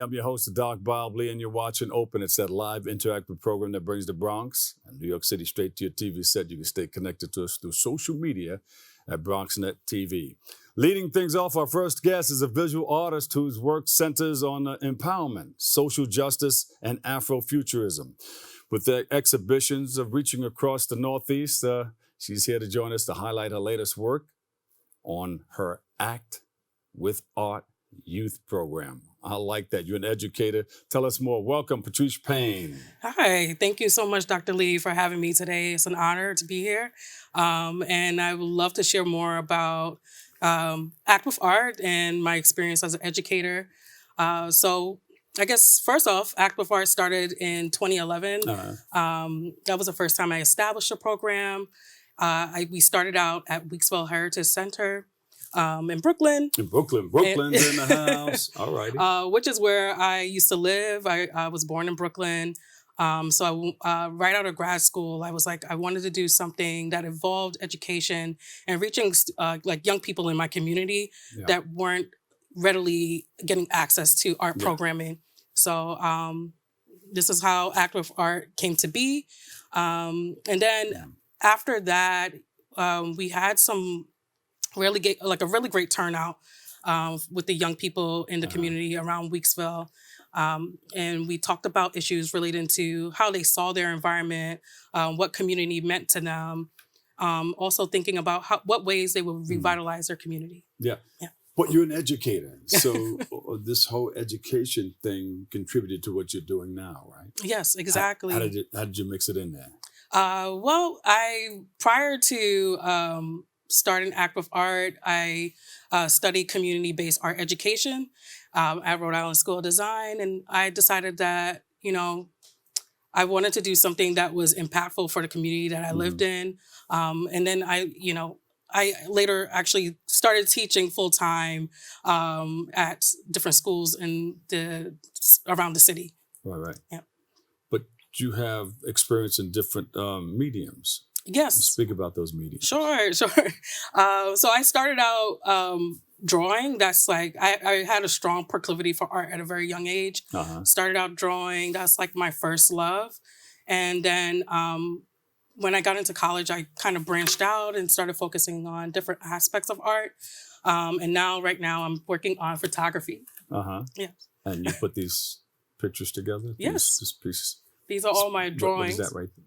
I'm your host, Doc Bob Lee, and you're watching Open. It's that live interactive program that brings the Bronx and New York City straight to your TV set. You can stay connected to us through social media at BronxNet TV. Leading things off, our first guest is a visual artist whose work centers on empowerment, social justice, and Afrofuturism. With the exhibitions of reaching across the Northeast, she's here to join us to highlight her latest work on her Act with Art youth program. I like that. You're an educator. Tell us more. Welcome, Patrice Payne. Hi, thank you so much, Dr. Lee, for having me today. It's an honor to be here. And I would love to share more about Act with Art and my experience as an educator. So I guess first off, Act with Art started in 2011. That was the first time I established a program. We started out at Weeksville Heritage Center. In Brooklyn. Brooklyn's in the house. All righty. Which is where I used to live. I was born in Brooklyn. So right out of grad school, I was like, I wanted to do something that involved education and reaching like young people in my community that weren't readily getting access to art programming. So this is how Act with Art came to be. And then after that, we had some a really great turnout with the young people in the community around Weeksville. And we talked about issues relating to how they saw their environment, what community meant to them, also thinking about what ways they would revitalize their community. Yeah. But you're an educator, so this whole education thing contributed to what you're doing now, right? Yes, exactly. How did you mix it in there? Well, prior to starting Act with Art, I studied community-based art education at Rhode Island School of Design, and I decided that, I wanted to do something that was impactful for the community that I lived in. And then I later actually started teaching full-time at different schools around the city. Right. Yeah. But you have experience in different mediums. Yes. Speak about those mediums. Sure. So I started out drawing. That's like, I had a strong proclivity for art at a very young age. Started out drawing. That's like my first love. And then when I got into college, I kind of branched out and started focusing on different aspects of art. And right now, I'm working on photography. Yeah. And you put these pictures together? Yes. These are all my drawings. What is that right there?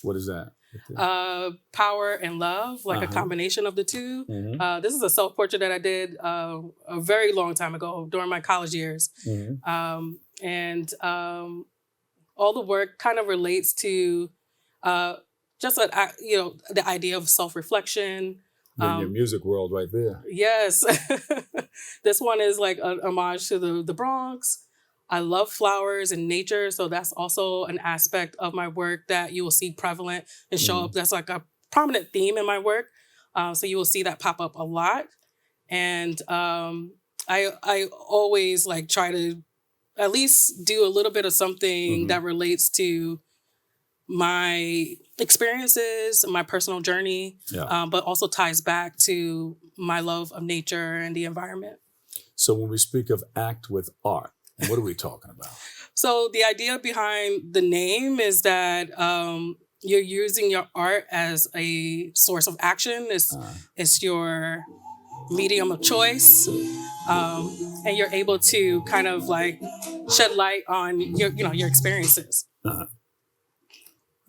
What is that? Power and love, like a combination of the two. This is a self-portrait that I did a very long time ago during my college years. And all the work kind of relates to just the idea of self-reflection. In your music world right there. Yes. This one is like an homage to the Bronx. I love flowers and nature, so that's also an aspect of my work that you will see prevalent and show up. That's like a prominent theme in my work. So you will see that pop up a lot. And I always like try to at least do a little bit of something that relates to my experiences, my personal journey, but also ties back to my love of nature and the environment. So when we speak of Act with Art, what are we talking about? So the idea behind the name is that you're using your art as a source of action. It's your medium of choice, and you're able to kind of like shed light on your experiences.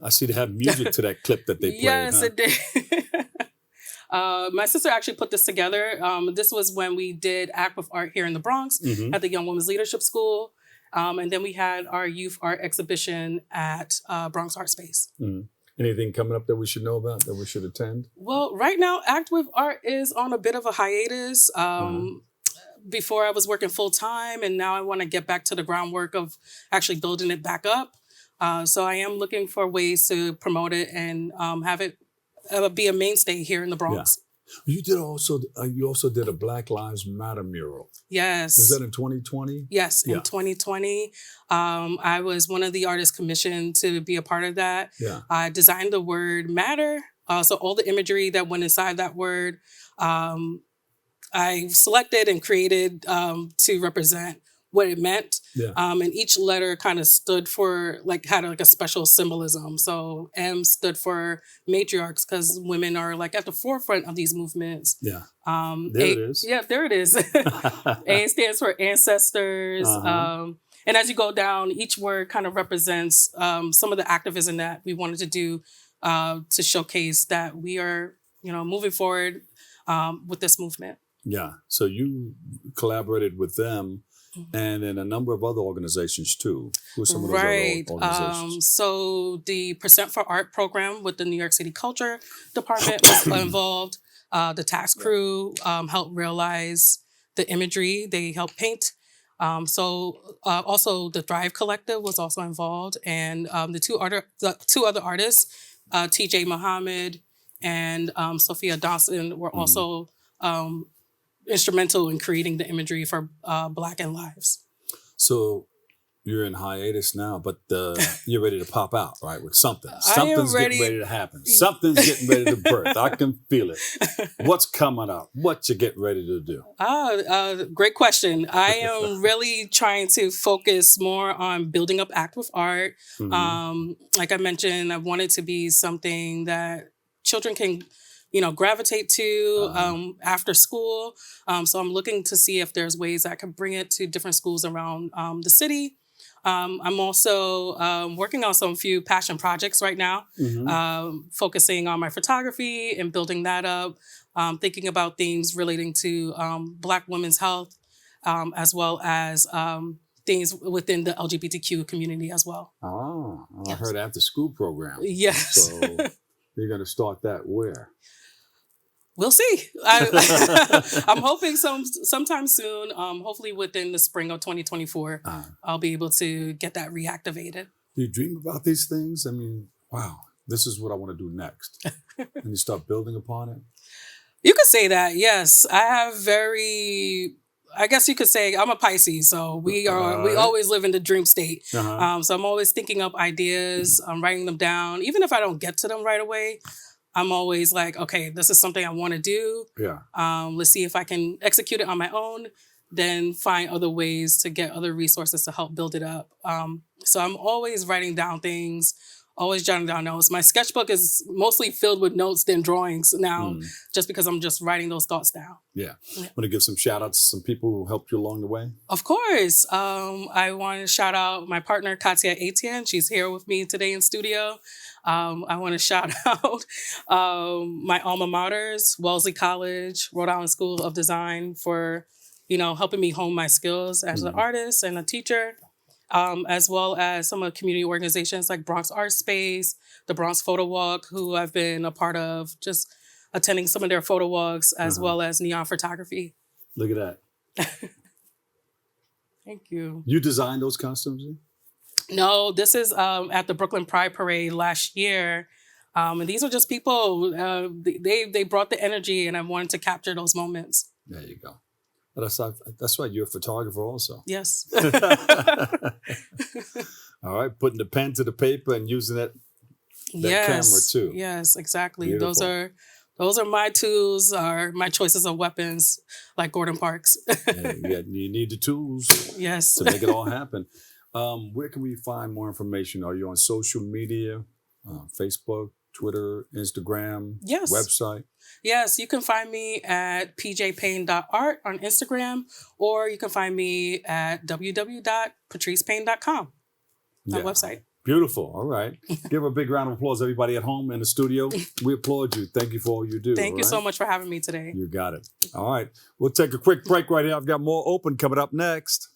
I see they have music to that clip that they played. Yes, it did. My sister actually put this together. This was when we did Act with Art here in the Bronx at the Young Women's Leadership School. And then we had our youth art exhibition at Bronx Art Space. Anything coming up that we should know about, that we should attend? Well, right now, Act with Art is on a bit of a hiatus. Before I was working full time, and now I want to get back to the groundwork of actually building it back up. So I am looking for ways to promote it and have it be a mainstay here in the Bronx. You also did a Black Lives Matter mural. Yes. Was that in 2020? Yes, in 2020. I was one of the artists commissioned to be a part of that. I designed the word matter. So all the imagery that went inside that word, I selected and created to represent what it meant. Yeah. And each letter kind of stood for had like a special symbolism. So M stood for matriarchs because women are like at the forefront of these movements. Yeah. There it is. Yeah, there it is. A stands for ancestors. And as you go down, each word kind of represents some of the activism that we wanted to do to showcase that we are, moving forward with this movement. Yeah. So you collaborated with them and then a number of other organizations too. Who are some of those other organizations? So the Percent for Art program with the New York City Culture Department was involved. The Tax Crew helped realize the imagery. They helped paint. Also the Thrive Collective was also involved, and the two other artists, T.J. Muhammad and Sophia Dawson, were also instrumental in creating the imagery for Blackened Lives. So you're in hiatus now, but you're ready to pop out, right? With something. Something's getting ready to happen. Something's getting ready to birth. I can feel it. What's coming up? What you getting ready to do? Great question. I am really trying to focus more on building up Act with Art. Like I mentioned, I want it to be something that children can gravitate to after school. So I'm looking to see if there's ways I can bring it to different schools around the city. I'm also working on some few passion projects right now, focusing on my photography and building that up, thinking about things relating to Black women's health, as well as things within the LGBTQ community as well. Oh, Yes. I heard after school program. Yes. So you're going to start that where? We'll see. I'm hoping sometime soon, hopefully within the spring of 2024, I'll be able to get that reactivated. Do you dream about these things? I mean, wow, this is what I want to do next. And you start building upon it? You could say that, yes. I guess you could say I'm a Pisces, so we always live in the dream state. So I'm always thinking up ideas, I'm writing them down. Even if I don't get to them right away, I'm always like, okay, this is something I want to do. Yeah. Let's see if I can execute it on my own, then find other ways to get other resources to help build it up. So I'm always writing down things, always jotting down notes. My sketchbook is mostly filled with notes than drawings now, just because I'm just writing those thoughts down. Yeah. Want to give some shout outs to some people who helped you along the way? Of course. I want to shout out my partner, Katia Etienne. She's here with me today in studio. I want to shout out my alma maters, Wellesley College, Rhode Island School of Design, for helping me hone my skills as an artist and a teacher, as well as some of the community organizations like Bronx Art Space, the Bronx Photo Walk, who I've been a part of, just attending some of their photo walks, as well as Neon Photography. Look at that. Thank you. You designed those costumes? No, this is at the Brooklyn Pride Parade last year. And these are just people, they brought the energy, and I wanted to capture those moments. There you go. That's right, you're a photographer also. Yes. All right, putting the pen to the paper and using that camera too. Yes, exactly. Beautiful. Those are my tools, are my choices of weapons, like Gordon Parks. You need the tools Yes. to make it all happen. Where can we find more information? Are you on social media, Facebook, Twitter, Instagram, Yes. website? Yes, you can find me at pjpayne.art on Instagram, or you can find me at www.patricepayne.com, my website. Beautiful. All right. Give a big round of applause, everybody at home in the studio. We applaud you. Thank you for all you do. Thank you so much for having me today. You got it. All right. We'll take a quick break right here. I've got more open coming up next.